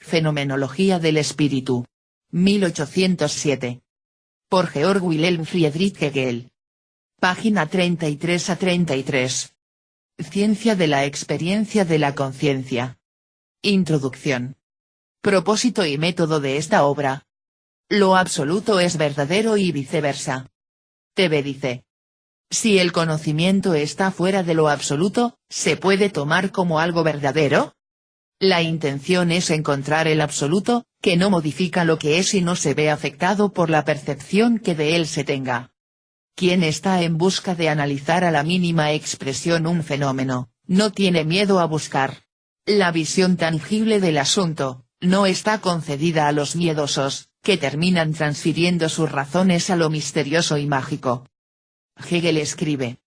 Fenomenología del espíritu. 1807. Por Georg Wilhelm Friedrich Hegel. Página 33 a 33. Ciencia de la experiencia de la conciencia. Introducción. Propósito y método de esta obra. Lo absoluto es verdadero y viceversa. Tebe dice. Si el conocimiento está fuera de lo absoluto, ¿se puede tomar como algo verdadero? La intención es encontrar el absoluto, que no modifica lo que es y no se ve afectado por la percepción que de él se tenga. Quien está en busca de analizar a la mínima expresión un fenómeno, no tiene miedo a buscar. La visión tangible del asunto, no está concedida a los miedosos, que terminan transfiriendo sus razones a lo misterioso y mágico. Hegel escribe.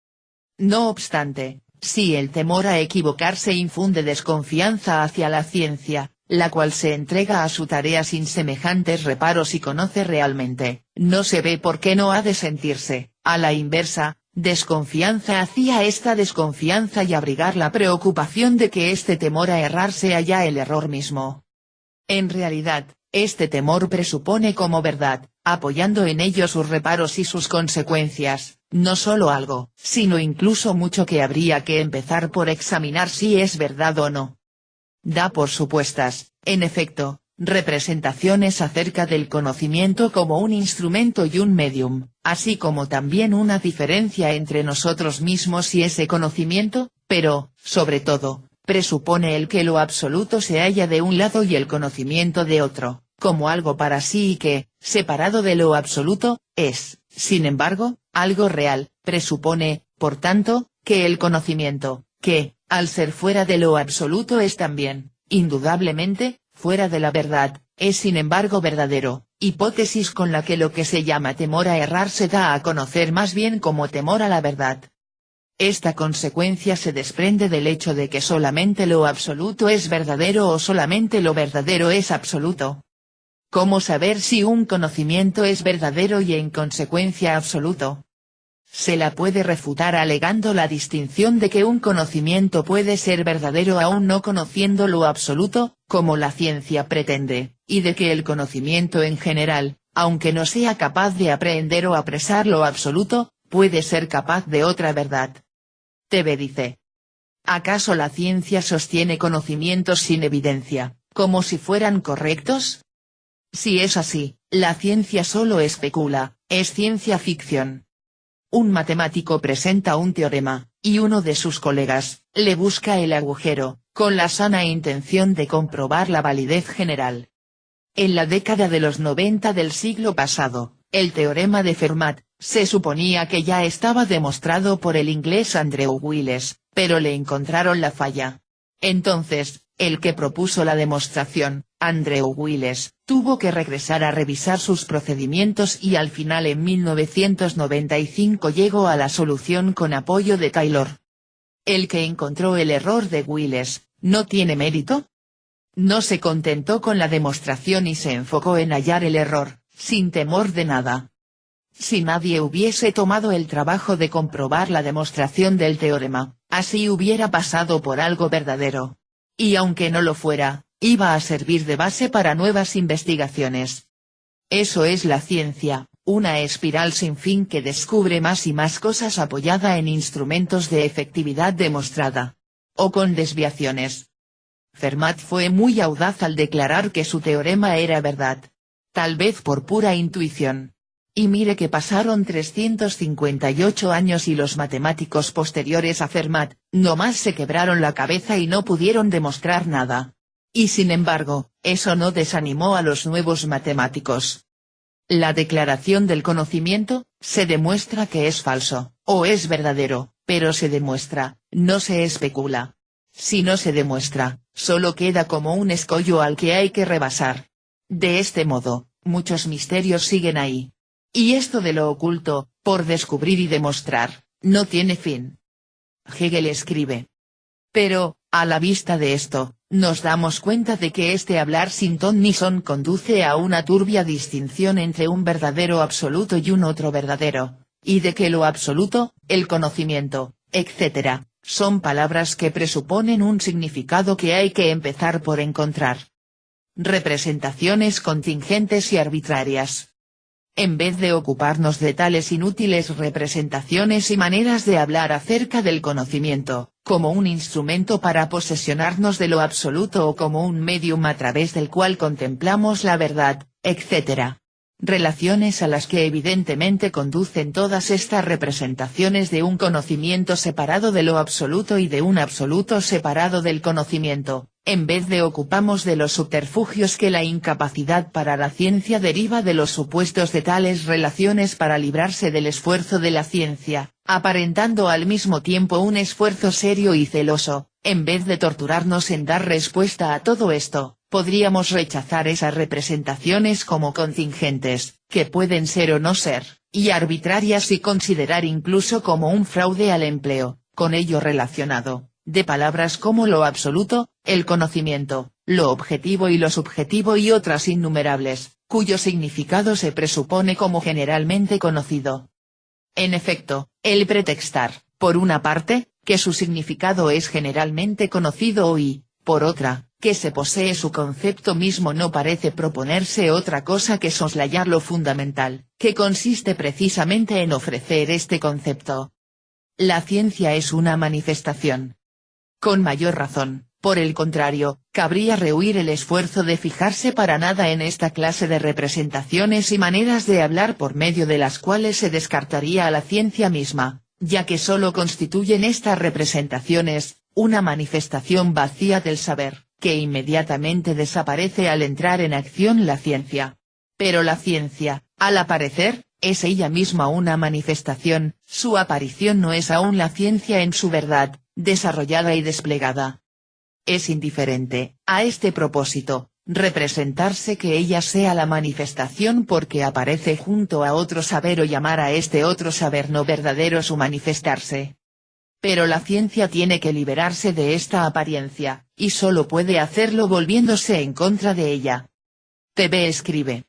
No obstante, si el temor a equivocarse infunde desconfianza hacia la ciencia, la cual se entrega a su tarea sin semejantes reparos y conoce realmente, no se ve por qué no ha de sentirse, a la inversa, desconfianza hacia esta desconfianza y abrigar la preocupación de que este temor a errar sea ya el error mismo. En realidad, este temor presupone como verdad, apoyando en ello sus reparos y sus consecuencias, no solo algo, sino incluso mucho que habría que empezar por examinar si es verdad o no. Da por supuestas, en efecto, representaciones acerca del conocimiento como un instrumento y un medium, así como también una diferencia entre nosotros mismos y ese conocimiento, pero, sobre todo, presupone el que lo absoluto se halla de un lado y el conocimiento de otro, como algo para sí y que, separado de lo absoluto, es, sin embargo, algo real. Presupone, por tanto, que el conocimiento, que, al ser fuera de lo absoluto es también, indudablemente, fuera de la verdad, es sin embargo verdadero, hipótesis con la que lo que se llama temor a errar se da a conocer más bien como temor a la verdad. Esta consecuencia se desprende del hecho de que solamente lo absoluto es verdadero o solamente lo verdadero es absoluto. ¿Cómo saber si un conocimiento es verdadero y en consecuencia absoluto? Se la puede refutar alegando la distinción de que un conocimiento puede ser verdadero aún no conociendo lo absoluto, como la ciencia pretende, y de que el conocimiento en general, aunque no sea capaz de aprehender o apresar lo absoluto, puede ser capaz de otra verdad. Tebe dice. ¿Acaso la ciencia sostiene conocimientos sin evidencia, como si fueran correctos? Si es así, la ciencia solo especula, es ciencia ficción. Un matemático presenta un teorema, y uno de sus colegas, le busca el agujero, con la sana intención de comprobar la validez general. En la década de los 90 del siglo pasado, el teorema de Fermat, se suponía que ya estaba demostrado por el inglés Andrew Wiles, pero le encontraron la falla. Entonces, el que propuso la demostración, Andrew Wiles, tuvo que regresar a revisar sus procedimientos y al final en 1995 llegó a la solución con apoyo de Taylor. El que encontró el error de Wiles, ¿no tiene mérito? No se contentó con la demostración y se enfocó en hallar el error, sin temor de nada. Si nadie hubiese tomado el trabajo de comprobar la demostración del teorema, así hubiera pasado por algo verdadero. Y aunque no lo fuera, iba a servir de base para nuevas investigaciones. Eso es la ciencia, una espiral sin fin que descubre más y más cosas apoyada en instrumentos de efectividad demostrada. O con desviaciones. Fermat fue muy audaz al declarar que su teorema era verdad. Tal vez por pura intuición. Y mire que pasaron 358 años y los matemáticos posteriores a Fermat, nomás se quebraron la cabeza y no pudieron demostrar nada. Y sin embargo, eso no desanimó a los nuevos matemáticos. La declaración del conocimiento, se demuestra que es falso, o es verdadero, pero se demuestra, no se especula. Si no se demuestra, solo queda como un escollo al que hay que rebasar. De este modo, muchos misterios siguen ahí. Y esto de lo oculto, por descubrir y demostrar, no tiene fin. Hegel escribe. Pero, a la vista de esto, nos damos cuenta de que este hablar sin ton ni son conduce a una turbia distinción entre un verdadero absoluto y un otro verdadero, y de que lo absoluto, el conocimiento, etc., son palabras que presuponen un significado que hay que empezar por encontrar. representaciones contingentes y arbitrarias. En vez de ocuparnos de tales inútiles representaciones y maneras de hablar acerca del conocimiento, como un instrumento para posesionarnos de lo absoluto o como un medium a través del cual contemplamos la verdad, etc. Relaciones a las que evidentemente conducen todas estas representaciones de un conocimiento separado de lo absoluto y de un absoluto separado del conocimiento, en vez de ocupamos de los subterfugios que la incapacidad para la ciencia deriva de los supuestos de tales relaciones para librarse del esfuerzo de la ciencia, aparentando al mismo tiempo un esfuerzo serio y celoso, en vez de torturarnos en dar respuesta a todo esto, podríamos rechazar esas representaciones como contingentes, que pueden ser o no ser, y arbitrarias y considerar incluso como un fraude al empleo, con ello relacionado, de palabras como lo absoluto, el conocimiento, lo objetivo y lo subjetivo y otras innumerables, cuyo significado se presupone como generalmente conocido. En efecto, el pretextar, por una parte, que su significado es generalmente conocido y, por otra, que se posee su concepto mismo no parece proponerse otra cosa que soslayar lo fundamental, que consiste precisamente en ofrecer este concepto. La ciencia es una manifestación. Con mayor razón, por el contrario, cabría rehuir el esfuerzo de fijarse para nada en esta clase de representaciones y maneras de hablar por medio de las cuales se descartaría a la ciencia misma, ya que solo constituyen estas representaciones, una manifestación vacía del saber, que inmediatamente desaparece al entrar en acción la ciencia. Pero la ciencia, al aparecer, es ella misma una manifestación, su aparición no es aún la ciencia en su verdad, desarrollada y desplegada. Es indiferente, a este propósito, representarse que ella sea la manifestación porque aparece junto a otro saber o llamar a este otro saber no verdadero su manifestarse. Pero la ciencia tiene que liberarse de esta apariencia, y solo puede hacerlo volviéndose en contra de ella. TV escribe.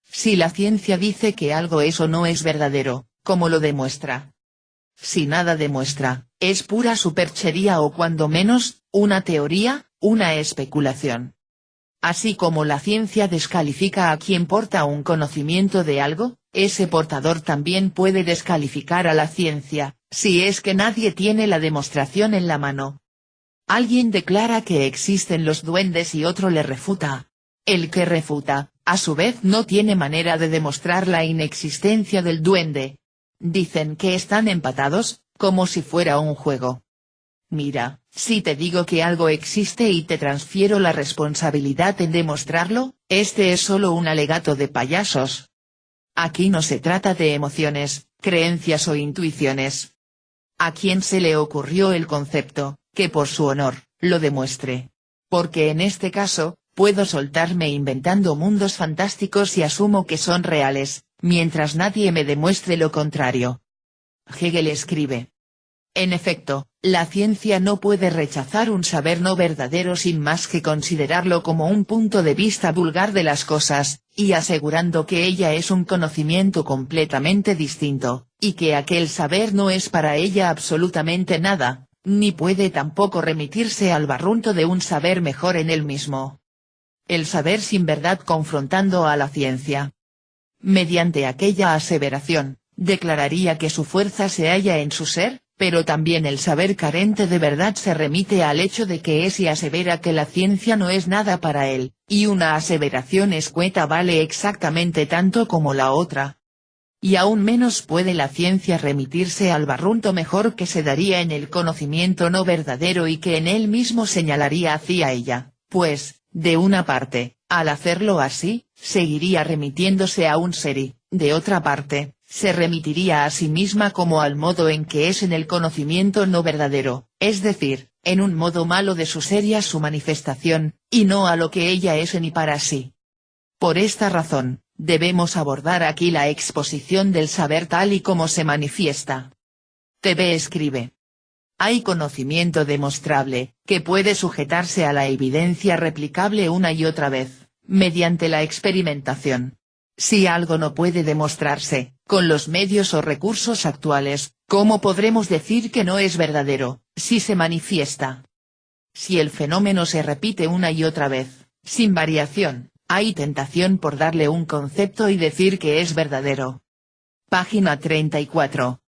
Si la ciencia dice que algo es o no es verdadero, ¿cómo lo demuestra? Si nada demuestra, es pura superchería o cuando menos, una teoría, una especulación. Así como la ciencia descalifica a quien porta un conocimiento de algo, ese portador también puede descalificar a la ciencia, si es que nadie tiene la demostración en la mano. Alguien declara que existen los duendes y otro le refuta. El que refuta, a su vez no tiene manera de demostrar la inexistencia del duende. Dicen que están empatados, como si fuera un juego. Mira, si te digo que algo existe y te transfiero la responsabilidad en demostrarlo, este es solo un alegato de payasos. Aquí no se trata de emociones, creencias o intuiciones. ¿A quién se le ocurrió el concepto, que por su honor, lo demuestre? Porque en este caso, puedo soltarme inventando mundos fantásticos y asumo que son reales, mientras nadie me demuestre lo contrario. Hegel escribe. En efecto, la ciencia no puede rechazar un saber no verdadero sin más que considerarlo como un punto de vista vulgar de las cosas, y asegurando que ella es un conocimiento completamente distinto, y que aquel saber no es para ella absolutamente nada, ni puede tampoco remitirse al barrunto de un saber mejor en él mismo. El saber sin verdad confrontando a la ciencia. Mediante aquella aseveración, declararía que su fuerza se halla en su ser, pero también el saber carente de verdad se remite al hecho de que es y asevera que la ciencia no es nada para él, y una aseveración escueta vale exactamente tanto como la otra. Y aún menos puede la ciencia remitirse al barrunto mejor que se daría en el conocimiento no verdadero y que en él mismo señalaría hacia ella, pues, de una parte, al hacerlo así, seguiría remitiéndose a un ser y, de otra parte, se remitiría a sí misma como al modo en que es en el conocimiento no verdadero, es decir, en un modo malo de su ser y a su manifestación, y no a lo que ella es en y para sí. Por esta razón, debemos abordar aquí la exposición del saber tal y como se manifiesta. TV escribe. Hay conocimiento demostrable, que puede sujetarse a la evidencia replicable una y otra vez, mediante la experimentación. Si algo no puede demostrarse, con los medios o recursos actuales, ¿cómo podremos decir que no es verdadero, si se manifiesta? Si el fenómeno se repite una y otra vez, Sin variación, hay tentación por darle un concepto y decir que es verdadero. Página 34.